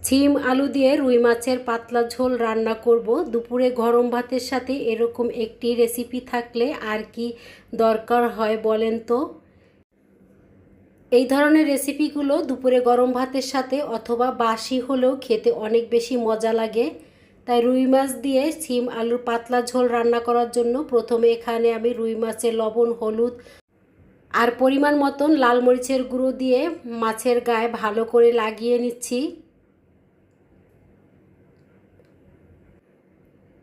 ছিম আলু দিয়ে রুই মাছের পাতলা ঝোল রান্না করব। দুপুরে গরম ভাতের সাথে এরকম একটি রেসিপি থাকলে আর কি দরকার হয় বলেন তো। এই ধরনের রেসিপিগুলো দুপুরে গরম ভাতের সাথে অথবা বাসি হলেও খেতে অনেক বেশি মজা লাগে। তাই রুই মাছ দিয়ে ছিম আলুর পাতলা ঝোল রান্না করার জন্য প্রথমে এখানে আমি রুই মাছের লবণ, হলুদ আর পরিমাণ মতন লাল মরিচের গুঁড়ো দিয়ে মাছের গায়ে ভালো করে লাগিয়ে নিচ্ছি।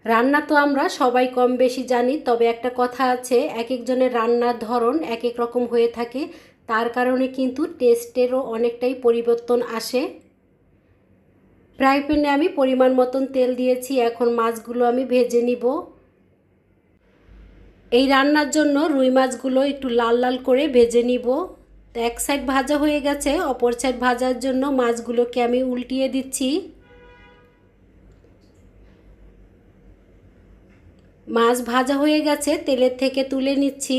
রান্না তো আমরা সবাই কম বেশি জানি, তবে একটা কথা আছে, এক একজনের রান্নার ধরন এক এক রকম হয়ে থাকে। তার কারণে কিন্তু টেস্টেরও অনেকটাই পরিবর্তন আসে। ফ্রাই প্যানে আমি পরিমাণ মতন তেল দিয়েছি, এখন মাছগুলো আমি ভেজে নিব। এই রান্নার জন্য রুই মাছগুলো একটু লাল লাল করে ভেজে নিব। তো এক সাইড ভাজা হয়ে গেছে, অপর সাইড ভাজার জন্য মাছগুলোকে আমি উল্টিয়ে দিচ্ছি। মাছ ভাজা হয়ে গেছে, তেলের থেকে তুলে নিচ্ছি।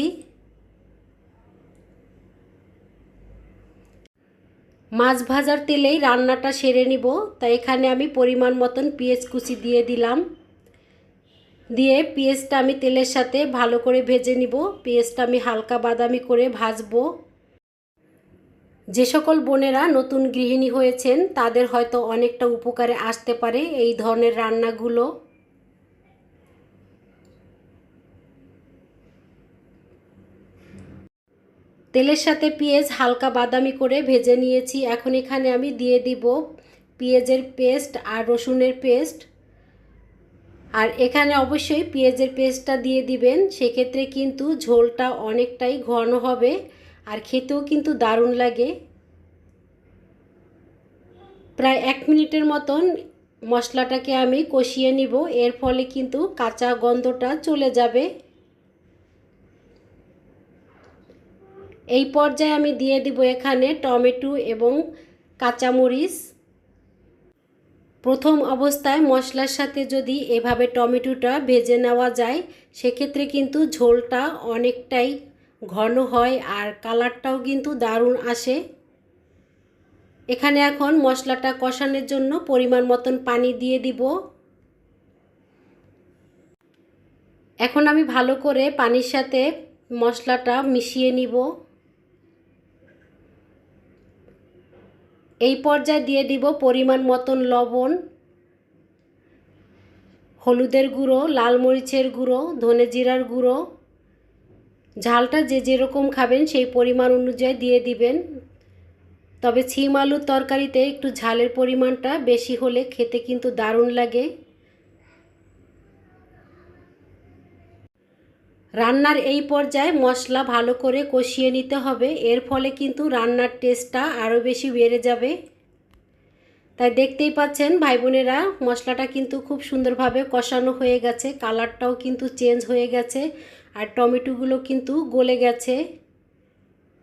মাছ ভাজার তেলেই রান্নাটা সেরে নিব। তাই এখানে আমি পরিমাণ মতন পেঁয়াজ কুচি দিয়ে দিলাম। দিয়ে পেঁয়াজটা আমি তেলের সাথে ভালো করে ভেজে নিব। পেঁয়াজটা আমি হালকা বাদামি করে ভাজবো। যে সকল বোনেরা নতুন গৃহিণী হয়েছেন তাদের হয়তো অনেকটা উপকারে আসতে পারে এই ধরনের রান্নাগুলো। তেলের সাথে পেঁয়াজ হালকা বাদামি করে ভেজে নিয়েছি। এখন এখানে আমি দিয়ে দিব পেঁয়াজের পেস্ট আর রসুনের পেস্ট। আর এখানে অবশ্যই পেঁয়াজের পেস্টটা দিয়ে দিবেন, সেক্ষেত্রে কিন্তু ঝোলটা অনেকটাই ঘন হবে আর খেতেও কিন্তু দারুণ লাগে। প্রায় 1 মিনিটের মতন মশলাটাকে আমি কষিয়ে নিব, এর ফলে কিন্তু কাঁচা গন্ধটা চলে যাবে। এই পর্যায়ে আমি দিয়ে দিব এখানে টমেটো এবং কাঁচামরিচ। প্রথম অবস্থায় মশলার সাথে যদি এভাবে টমেটোটা ভেজে নেওয়া যায় সেক্ষেত্রে কিন্তু ঝোলটা অনেকটাই ঘন হয় আর কালারটাও কিন্তু দারুণ আসে। এখানে এখন মশলাটা কষানোর জন্য পরিমাণ মতন পানি দিয়ে দিব। এখন আমি ভালো করে পানির সাথে মশলাটা মিশিয়ে নিব। এই পর্যায়ে দিয়ে দিব পরিমাণ মতন লবণ, হলুদের গুঁড়ো, লাল মরিচের গুঁড়ো, ধনে জিরার গুঁড়ো। ঝালটা যে যেরকম খাবেন সেই পরিমাণ অনুযায়ী দিয়ে দিবেন। তবে ছিম আলুর তরকারিতে একটু ঝালের পরিমাণটা বেশি হলে খেতে কিন্তু দারুণ লাগে। রান্নার এই পর্যায়ে মশলা ভালো করে কষিয়ে নিতে হবে, এর ফলে কিন্তু রান্নার টেস্টটা আরও বেশি বেড়ে যাবে। তাই দেখতেই পাচ্ছেন ভাই বোনেরা, মশলাটা কিন্তু খুব সুন্দরভাবে কষানো হয়ে গেছে, কালারটাও কিন্তু চেঞ্জ হয়ে গেছে আর টমেটোগুলো কিন্তু গলে গেছে।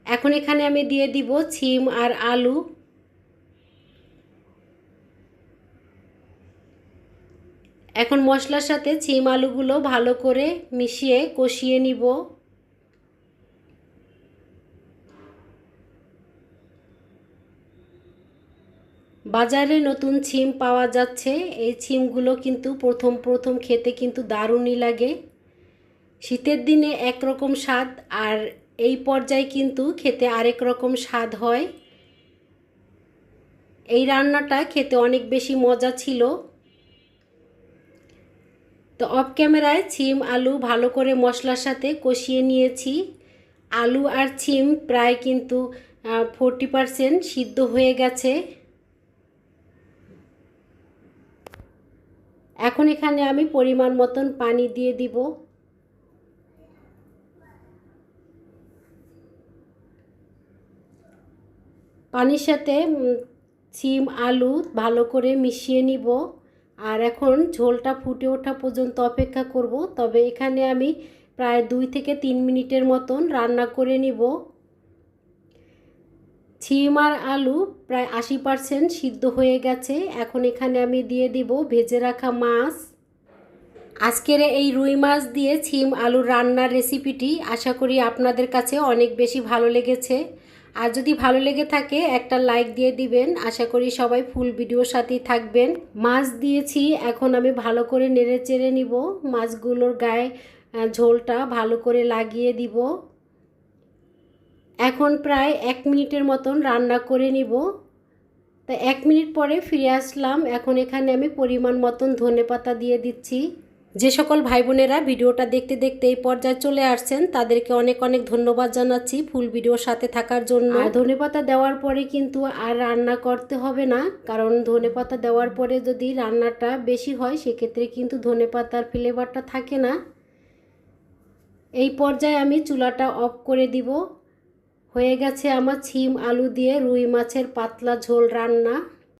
এখন এখানে আমি দিয়ে দিব ছিম আর আলু। এখন মশলার সাথে ছিম আলুগুলো ভালো করে মিশিয়ে কষিয়ে নিব। বাজারে নতুন ছিম পাওয়া যাচ্ছে, এই ছিমগুলো কিন্তু প্রথম খেতে কিন্তু দারুণই লাগে। শীতের দিনে একরকম স্বাদ আর এই পর্যায়ে কিন্তু খেতে আরেক রকম স্বাদ হয়। এই রান্নাটা খেতে অনেক বেশি মজা ছিল। তো অফ ক্যামেরায় ছিম আলু ভালো করে মশলার সাথে কষিয়ে নিয়েছি। আলু আর ছিম প্রায় কিন্তু 40% সিদ্ধ হয়ে গেছে। এখন এখানে আমি পরিমাণ মতন পানি দিয়ে দিব। পানির সাথে ছিম আলু ভালো করে মিশিয়ে নিব আর এখন ঝোলটা ফুটে ওঠা পর্যন্ত অপেক্ষা করব। তবে এখানে আমি প্রায় 2 থেকে 3 মিনিটের মতন রান্না করে নিব। ছিম আর আলু প্রায় 80% সিদ্ধ হয়ে গেছে। এখন এখানে আমি দিয়ে দিব ভেজে রাখা মাছ। আজকের এই রুই মাছ দিয়ে ছিম আলু রান্নার রেসিপিটি আশা করি আপনাদের কাছে অনেক বেশি ভালো লেগেছে। আর যদি ভালো লেগে থাকে একটা লাইক দিয়ে দিবেন। আশা করি সবাই ফুল ভিডিওর সাথেই থাকবেন। মাছ দিয়েছি, এখন আমি ভালো করে নেড়ে চেড়ে নিব। মাছগুলোর গায়ে ঝোলটা ভালো করে লাগিয়ে দিব। এখন প্রায় 1 মিনিটের মতন রান্না করে নিব। তা 1 মিনিট পরে ফিরে আসলাম। এখন এখানে আমি পরিমাণ মতন ধনেপাতা দিয়ে দিচ্ছি। যে সকল ভাই বোনেরা ভিডিওটা দেখতে দেখতে এই পর্যায়ে চলে আসছেন তাদেরকে অনেক অনেক ধন্যবাদ জানাচ্ছি ফুল ভিডিওর সাথে থাকার জন্য। আর ধনেপাতা দেওয়ার পরে কিন্তু আর রান্না করতে হবে না, কারণ ধনেপাতা দেওয়ার পরে যদি রান্নাটা বেশি হয় সেক্ষেত্রে কিন্তু ধনেপাতার ফ্লেভারটা থাকে না। এই পর্যায়ে আমি চুলাটা অফ করে দিব। হয়ে গেছে আমার ছিম আলু দিয়ে রুই মাছের পাতলা ঝোল রান্না।